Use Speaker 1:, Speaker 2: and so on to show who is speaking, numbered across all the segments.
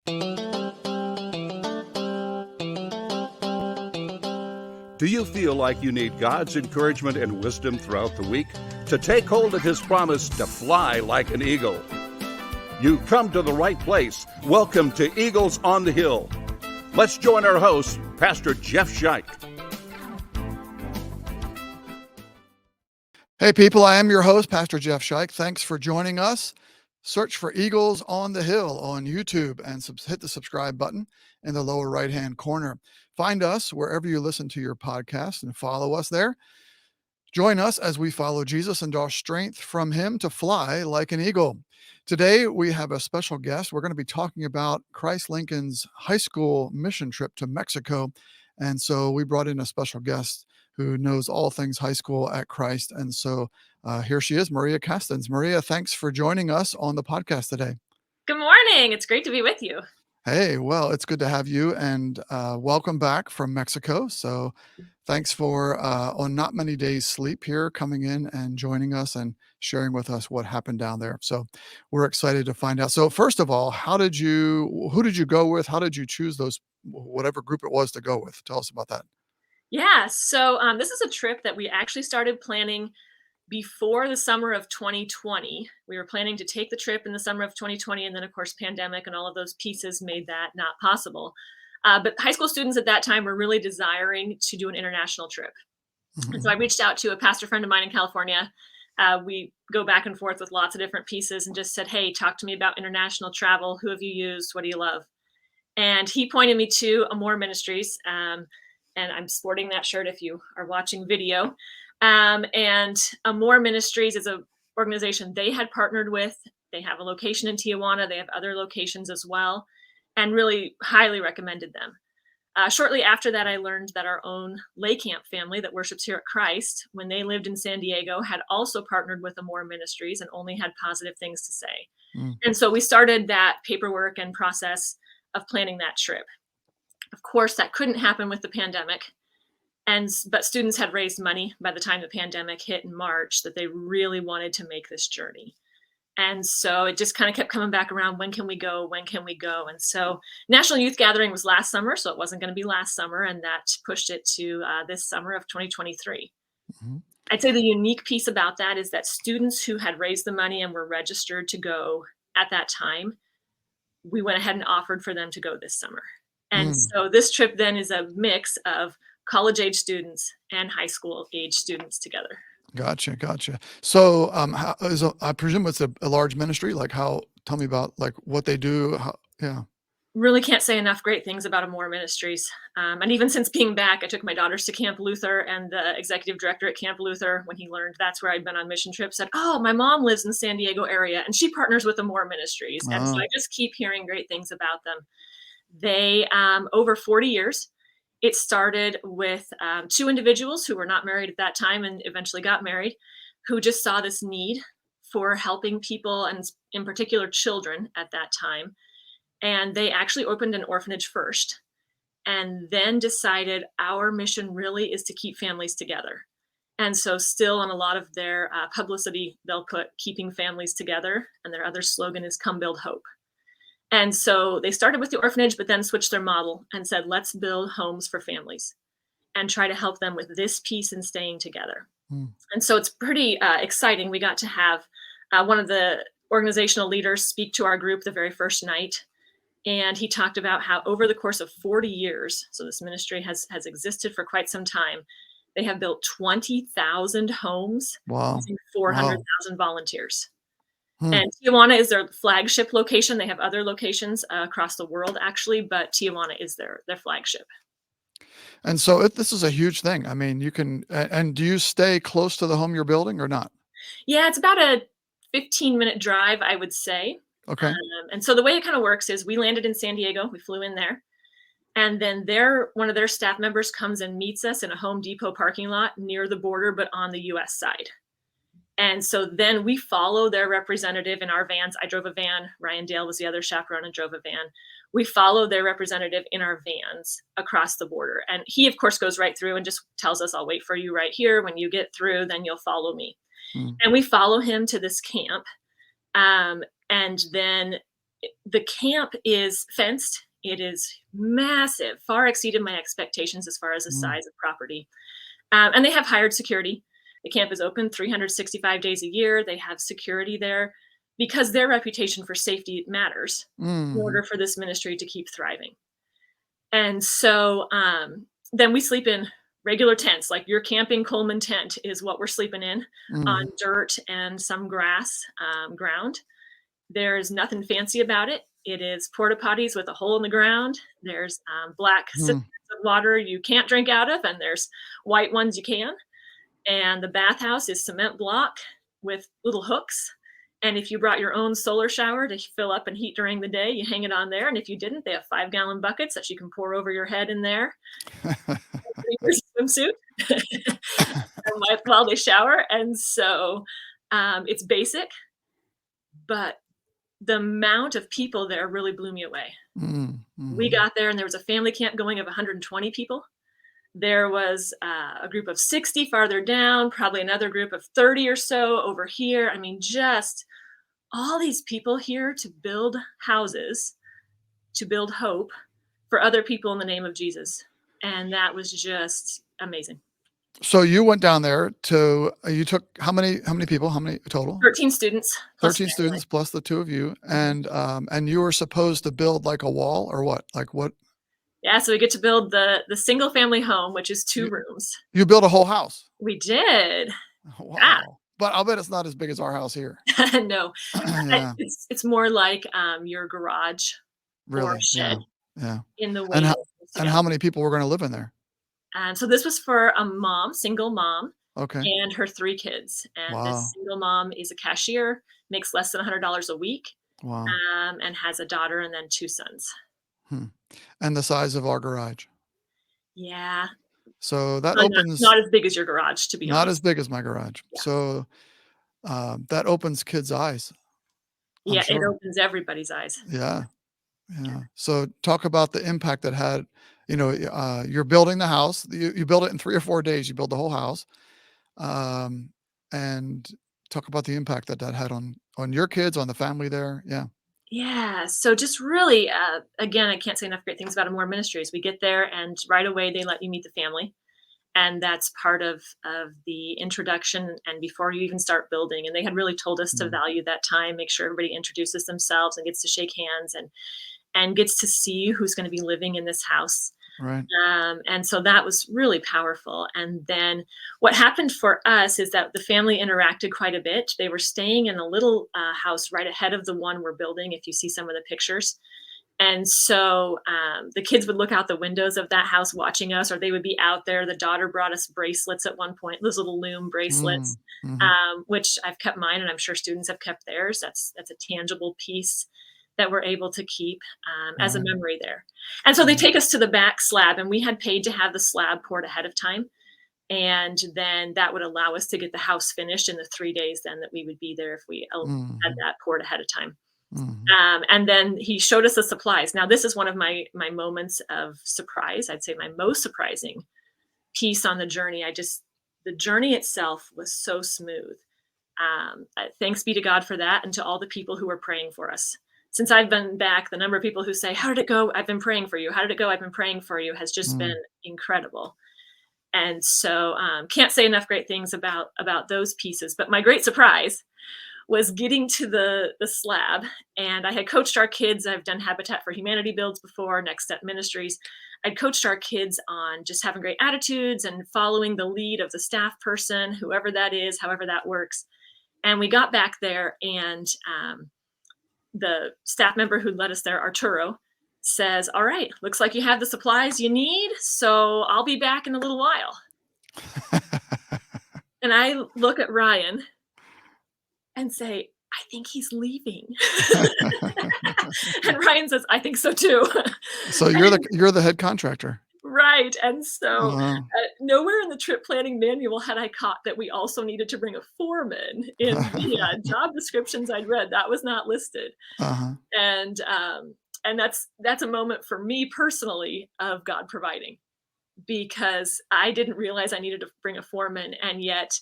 Speaker 1: Do you feel like you need God's encouragement and wisdom throughout the week to take hold of His promise to fly like an eagle? You've come to the right place. Welcome to Eagles on the Hill. Let's join our host, Pastor Jeff Scheich.
Speaker 2: Hey people, I am your host, Pastor Jeff Scheich. Thanks for joining us. Search for Eagles on the Hill on YouTube and hit the subscribe button in the lower right-hand corner. Find us wherever you listen to your podcast and follow us there. Join us as we follow Jesus and draw strength from Him to fly like an eagle. Today, we have a special guest. We're going to be talking about Christ Lincoln's high school mission trip to Mexico. And so we brought in a special guest who knows all things high school at Christ. And so here she is, Maria Castens. Maria, thanks for joining us on the podcast today.
Speaker 3: Good morning. It's great to be with you.
Speaker 2: Hey, well, it's good to have you, and welcome back from Mexico. So thanks for, on not many days sleep here, coming in and joining us and sharing with us what happened down there. So we're excited to find out. So first of all, who did you go with? How did you choose those, whatever group it was to go with? Tell us about that.
Speaker 3: Yeah. So this is a trip that we actually started planning before the summer of 2020. We were planning to take the trip in the summer of 2020. And then, of course, pandemic and all of those pieces made that not possible. But high school students at that time were really desiring to do an international trip. Mm-hmm. And so I reached out to a pastor friend of mine in California. We go back and forth with lots of different pieces and just said, hey, talk to me about international travel. Who have you used? What do you love? And he pointed me to Amore Ministries. And I'm sporting that shirt if you are watching video. And Amore Ministries is an organization they had partnered with. They have a location in Tijuana. They have other locations as well, and really highly recommended them. Shortly after that, I learned that our own Lay Camp family that worships here at Christ, when they lived in San Diego, had also partnered with Amore Ministries and only had positive things to say. Mm. And so we started that paperwork and process of planning that trip. Of course, that couldn't happen with the pandemic. But students had raised money by the time the pandemic hit in March that they really wanted to make this journey. And so it just kind of kept coming back around. When can we go? When can we go? And so National Youth Gathering was last summer, so it wasn't going to be last summer. And that pushed it to this summer of 2023. Mm-hmm. I'd say the unique piece about that is that students who had raised the money and were registered to go at that time, we went ahead and offered for them to go this summer. And so this trip then is a mix of college-age students and high school-age students together.
Speaker 2: Gotcha. So I presume it's a large ministry. Tell me about what they do.
Speaker 3: Really can't say enough great things about Amore Ministries. And even since being back, I took my daughters to Camp Luther, and the executive director at Camp Luther, when he learned that's where I'd been on mission trips, said, oh, my mom lives in the San Diego area and she partners with Amore Ministries. And so I just keep hearing great things about them. They, over 40 years, it started with two individuals who were not married at that time and eventually got married, who just saw this need for helping people, and in particular children at that time. And they actually opened an orphanage first, and then decided our mission really is to keep families together. And so still on a lot of their publicity, they'll put keeping families together, and their other slogan is come build hope. And so they started with the orphanage, but then switched their model and said, let's build homes for families and try to help them with this piece and staying together. And so it's pretty exciting. We got to have one of the organizational leaders speak to our group the very first night. And he talked about how over the course of 40 years, so this ministry has existed for quite some time, they have built 20,000 homes, using 400,000 volunteers. And Tijuana is their flagship location. They have other locations across the world, actually, but Tijuana is their flagship.
Speaker 2: And so this is a huge thing. I mean, you can, and do you stay close to the home you're building or not?
Speaker 3: Yeah, it's about a 15-minute drive, I would say.
Speaker 2: Okay.
Speaker 3: And so the way it kind of works is we landed in San Diego. We flew in there. And then one of their staff members comes and meets us in a Home Depot parking lot near the border, but on the U.S. side. And so then we follow their representative in our vans. I drove a van. Ryan Dale was the other chaperone and drove a van. We follow their representative in our vans across the border. And he, of course, goes right through and just tells us, I'll wait for you right here. When you get through, then you'll follow me. And we follow him to this camp. And then The camp is fenced. It is massive, far exceeded my expectations as far as the
Speaker 2: Mm,
Speaker 3: size of property. And they have hired security. The camp is open 365 days a year. They have security there because their reputation for safety matters in
Speaker 2: mhm,
Speaker 3: order for this ministry to keep thriving. And so then we sleep in regular tents, like your camping Coleman tent is what we're sleeping in on
Speaker 2: mhm,
Speaker 3: dirt and some grass ground. There's nothing fancy about it. It is porta potties with a hole in the ground. There's black cisterns
Speaker 2: mm.
Speaker 3: of water you can't drink out of, and there's white ones you can. And the bathhouse is cement block with little hooks. And if you brought your own solar shower to fill up and heat during the day, you hang it on there. And if you didn't, they have 5-gallon buckets that you can pour over your head in there, your swimsuit while they shower. And so it's basic, but the amount of people there really blew me away.
Speaker 2: Mm,
Speaker 3: We
Speaker 2: mhm.
Speaker 3: got there and there was a family camp going of 120 people. There was a group of 60 farther down, probably another group of 30 or so over here. I mean, just all these people here to build houses, to build hope for other people in the name of Jesus. And that was just amazing.
Speaker 2: So you went down there to you took how many people? How many total?
Speaker 3: 13 students plus
Speaker 2: 13
Speaker 3: family.
Speaker 2: students plus the 2 of you,
Speaker 3: Mhm.
Speaker 2: and you were supposed to build like a wall or what? Like what?
Speaker 3: Yeah, so we get to build the single family home, which is 2
Speaker 2: You
Speaker 3: rooms.
Speaker 2: you built a whole house?
Speaker 3: We did. Yeah.
Speaker 2: Wow. But I'll bet it's not as big as our house here.
Speaker 3: No,
Speaker 2: Yeah,
Speaker 3: it's more like your garage or
Speaker 2: really,
Speaker 3: shed
Speaker 2: yeah, yeah.
Speaker 3: in the way
Speaker 2: And
Speaker 3: that
Speaker 2: how
Speaker 3: it goes
Speaker 2: and
Speaker 3: together.
Speaker 2: how many people were gonna live in there?
Speaker 3: And so this was for a mom, single mom,
Speaker 2: Okay.
Speaker 3: and her 3 kids. And this
Speaker 2: Wow,
Speaker 3: single mom is a cashier, makes less than $100 a week,
Speaker 2: wow.
Speaker 3: and has a daughter and then 2 sons.
Speaker 2: Hmm. And the size of our garage.
Speaker 3: Yeah,
Speaker 2: So that
Speaker 3: probably not
Speaker 2: opens
Speaker 3: not as big as your garage, to be
Speaker 2: not as
Speaker 3: honest.
Speaker 2: big as my garage.
Speaker 3: Yeah.
Speaker 2: So, that opens kids' eyes, I'm
Speaker 3: Yeah, it
Speaker 2: sure.
Speaker 3: opens everybody's eyes.
Speaker 2: Yeah, yeah. So talk about the impact that had, you're building the house. You build it in 3 or 4 days, you build the whole house. Um, and talk about the impact that that had on your kids, on the family there. Yeah.
Speaker 3: Yeah, so just really, again, I can't say enough great things about Amore Ministries. We get there, and right away, they let you meet the family. And that's part of the introduction and before you even start building. And they had really told us to
Speaker 2: Mm,
Speaker 3: value that time, make sure everybody introduces themselves and gets to shake hands and gets to see who's going to be living in this house.
Speaker 2: right.
Speaker 3: And so that was really powerful. And then what happened for us is that the family interacted quite a bit. They were staying in a little house right ahead of the one we're building, if you see some of the pictures. And so the kids would look out the windows of that house watching us, or they would be out there. The daughter brought us bracelets at one point, those little loom
Speaker 2: Mm,
Speaker 3: bracelets,
Speaker 2: mhm,
Speaker 3: which I've kept mine, and I'm sure students have kept theirs. That's a tangible piece that we're able to keep as a
Speaker 2: right,
Speaker 3: memory there. And so they
Speaker 2: right.
Speaker 3: take us to the back slab, and we had paid to have the slab poured ahead of time. And then that would allow us to get the house finished in the 3 days then that we would be there if we had
Speaker 2: Mhm,
Speaker 3: that poured ahead of time.
Speaker 2: mhm,
Speaker 3: And then he showed us the supplies. Now, this is one of my moments of surprise. I'd say my most surprising piece on the journey. The journey itself was so smooth. Thanks be to God for that, and to all the people who were praying for us. Since I've been back, the number of people who say, "How did it go? I've been praying for you. How did it go? I've been praying for you," has just
Speaker 2: mm,
Speaker 3: been incredible. And so, can't say enough great things about those pieces. But my great surprise was getting to the slab, and I had coached our kids. I've done Habitat for Humanity builds before, Next Step Ministries. I'd coached our kids on just having great attitudes and following the lead of the staff person, whoever that is, however that works. And we got back there, and the staff member who led us there, Arturo, says, "All right, looks like you have the supplies you need, so I'll be back in a little while." And I look at Ryan and say, "I think he's leaving." And Ryan says, "I think so too."
Speaker 2: So
Speaker 3: And
Speaker 2: you're the head contractor.
Speaker 3: right, and so,
Speaker 2: Wow.
Speaker 3: nowhere in the trip planning manual had I caught that we also needed to bring a foreman in the, job descriptions I'd read. That was not listed.
Speaker 2: Uh-huh.
Speaker 3: And, that's a moment for me personally of God providing, because I didn't realize I needed to bring a foreman, and yet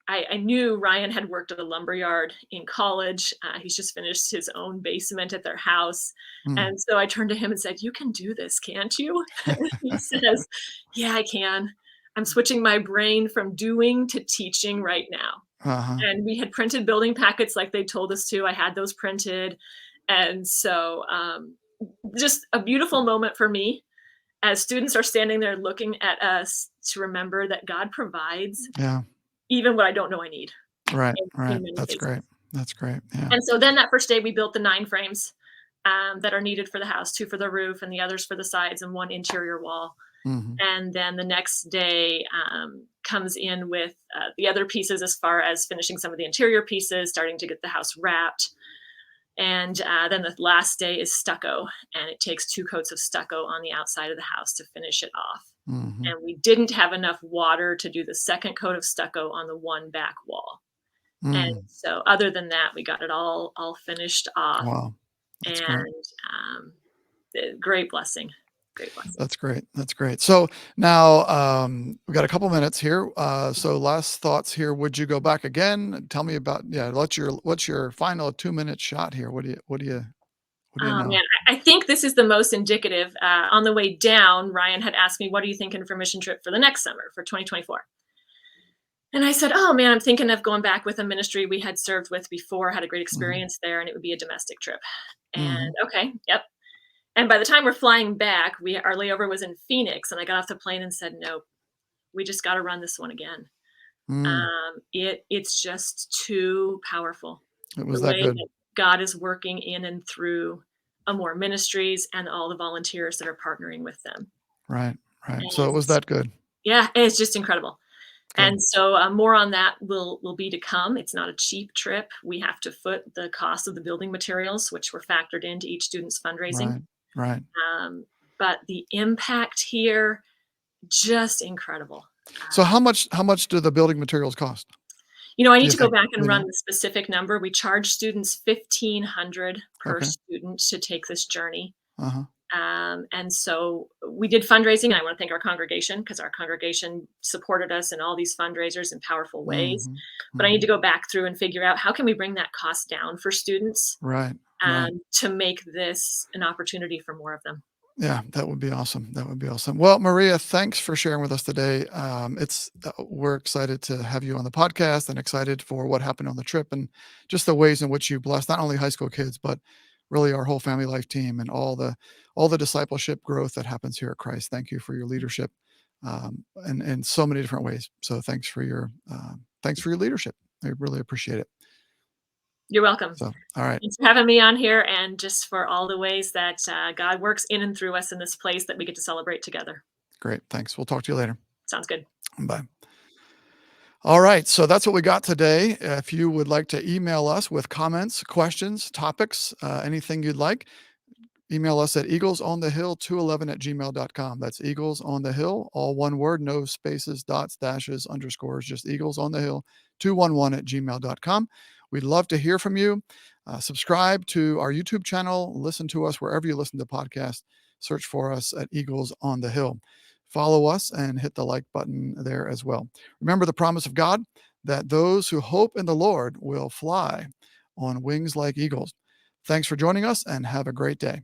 Speaker 3: I knew Ryan had worked at a lumber yard in college. He's just finished his own basement at their house.
Speaker 2: Mm.
Speaker 3: And so I turned to him and said, "You can do this, can't you?" He says, "Yeah, I can. I'm switching my brain from doing to teaching right now."
Speaker 2: Uh-huh.
Speaker 3: And we had printed building packets like they told us to. I had those printed. And so just a beautiful moment for me as students are standing there looking at us to remember that God provides
Speaker 2: Yeah.
Speaker 3: even what I don't know I need
Speaker 2: Right.
Speaker 3: in
Speaker 2: Right.
Speaker 3: many
Speaker 2: That's
Speaker 3: cases.
Speaker 2: great. That's great. Yeah.
Speaker 3: And so then that first day, we built the 9 frames that are needed for the house, 2 for the roof and the others for the sides and 1 interior wall.
Speaker 2: Hmm.
Speaker 3: And then the next day comes in with the other pieces as far as finishing some of the interior pieces, starting to get the house wrapped. And then the last day is stucco, and it takes 2 coats of stucco on the outside of the house to finish it off.
Speaker 2: Hmm.
Speaker 3: And we didn't have enough water to do the second coat of stucco on the one back wall. And
Speaker 2: Mm.
Speaker 3: so other than that, we got it all finished off,
Speaker 2: Wow. That's great.
Speaker 3: and great blessing, great blessing.
Speaker 2: That's great. That's great. So now we've got a couple minutes here. So last thoughts here. Would you go back again? Tell me about, yeah, what's your final 2-minute shot here? What do you
Speaker 3: Oh
Speaker 2: know?
Speaker 3: man, I think this is the most indicative. On the way down, Ryan had asked me, "What are you thinking for mission trip for the next summer for 2024?" And I said, "Oh man, I'm thinking of going back with a ministry we had served with before, had a great
Speaker 2: Hmm.
Speaker 3: experience there, and it would be a domestic trip."
Speaker 2: Hmm.
Speaker 3: And okay, yep. And by the time we're flying back, our layover was in Phoenix, and I got off the plane and said, "Nope, we just got to run this one again."
Speaker 2: Mm.
Speaker 3: It's just too powerful,
Speaker 2: It
Speaker 3: the
Speaker 2: was that
Speaker 3: way
Speaker 2: good.
Speaker 3: that God is working in and through Amore Ministries and all the volunteers that are partnering with them.
Speaker 2: Right. Right. So it
Speaker 3: And
Speaker 2: was that good.
Speaker 3: yeah, it's just incredible.
Speaker 2: Good.
Speaker 3: And so more on that will be to come. It's not a cheap trip. We have to foot the cost of the building materials, which were factored into each student's fundraising.
Speaker 2: Right. Right.
Speaker 3: Um, but the impact here, just incredible.
Speaker 2: So
Speaker 3: Uh,
Speaker 2: how much do the building materials cost?
Speaker 3: I
Speaker 2: Do
Speaker 3: need
Speaker 2: you
Speaker 3: to go
Speaker 2: think?
Speaker 3: back and
Speaker 2: You
Speaker 3: run
Speaker 2: know?
Speaker 3: the specific number. We charge students 1,500 per
Speaker 2: Okay.
Speaker 3: student to take this journey.
Speaker 2: Uh-huh.
Speaker 3: And so we did fundraising. I want to thank our congregation because our congregation supported us in all these fundraisers in powerful ways.
Speaker 2: Hmm.
Speaker 3: But I need
Speaker 2: Hmm.
Speaker 3: to go back through and figure out how can we bring that cost down for students
Speaker 2: Right. Right.
Speaker 3: to make this an opportunity for more of them.
Speaker 2: Yeah, that would be awesome. That would be awesome. Well, Maria, thanks for sharing with us today. We're excited to have you on the podcast and excited for what happened on the trip and just the ways in which you blessed not only high school kids, but really our whole family life team and all the discipleship growth that happens here at Christ. Thank you for your leadership in so many different ways. So thanks for your leadership. I really appreciate it.
Speaker 3: You're welcome.
Speaker 2: So, all right,
Speaker 3: Thanks for having me on here and just for all the ways that God works in and through us in this place that we get to celebrate together.
Speaker 2: great. Thanks. We'll talk to you later.
Speaker 3: Sounds good.
Speaker 2: Bye. All right, so that's what we got today. If you would like to email us with comments, questions, topics, anything you'd like, email us at eaglesonthehill211@gmail.com. That's Eagles on the Hill, all one word, no spaces, dots, dashes, underscores, just eaglesonthehill211@gmail.com. We'd love to hear from you. Subscribe to our YouTube channel. Listen to us wherever you listen to podcasts. Search for us at Eagles on the Hill. Follow us and hit the like button there as well. Remember the promise of God that those who hope in the Lord will fly on wings like eagles. Thanks for joining us and have a great day.